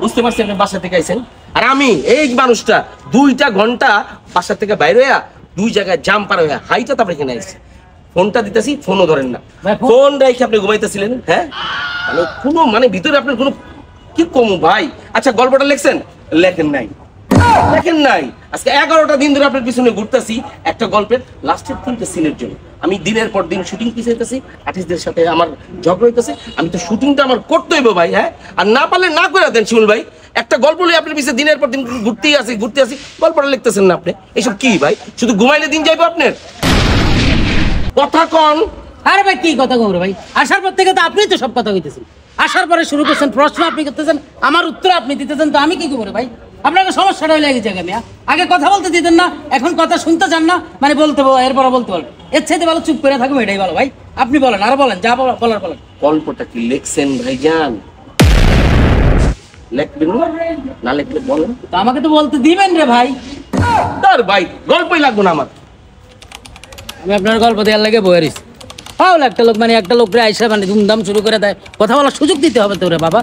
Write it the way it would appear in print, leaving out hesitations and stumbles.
বুঝতে পারছি আপনি বাসা থেকে আইছেন, আর আমি এই মানুষটা 2টা ঘন্টা বাসা থেকে বাইরে হইয়া 2 জায়গায় জাম পার হইয়া হাইটা তারপরে এখানে আইছি। ফোনটা দিতেছি, ফোনও ধরেন না। ফোন রেখে আপনি ঘুমাইতেছিলেন। হ্যাঁ, কোনো ভিতরে আপনার কোনো কি কম ভাই। আচ্ছা, গল্পটা লিখছেন? লেখেন নাই। আজকে 11টা দিন ধরে আপনার পিছনে ঘুরতেছি একটা গল্পের লাস্টের 3টে সিনের জন্য। আমি দিনের পর দিন শুটিং পিছাইতেছি, আর্টিস্টদের সাথে আমার ঝগড়া হইতেছে। আমি তো শুটিংটা আমার করতে হইব ভাই। হ্যাঁ, আর না পারলে না করে দেন শিমুল ভাই। একটা গল্প লই আপনার পিছনে দিনের পর দিন ঘুরতে আসি, গল্পটা লিখতেছেন না আপনি। এসব কি ভাই? শুধু ঘুমাইলে দিন যাইবো আপনার? কথা কন। আরে ভাই কি কথা কম রে ভাই, আসার পর থেকে তো আপনিই তো সব কথা কইতেছেন। আসার পরে শুরু করছেন, প্রশ্ন আপনি করতেছেন, আমার উত্তর আপনি দিতেছেন, তো আমি কি করবো রে ভাই? আপনাকে সমস্যাটা হয়ে গেছে মিয়া। আগে কথা বলতে দিতেন না, এখন কথা শুনতে চান না, বলতে এরপরে বলতে পারবেন। এর চাইতে ভালো চুপ করে থাকবো, এটাই ভালো ভাই। আপনি বলেন, আর বলেন, যা বলার বলেন। গল্পটা কি লিখছেন ভাইজান? লিখবেন না লিখলে বলেন তো, আমাকে তো বলতে দিবেন রে ভাই। তার ভাই গল্পই লাগবো না আমার। আমি আপনার গল্প দেওয়ার লাগে বইয়ারিস। একটা লোক একটা লোকরে আইসা ধুমধাম শুরু করে দেয়, কথা বলার সুযোগ দিতে হবে তো রে বাবা।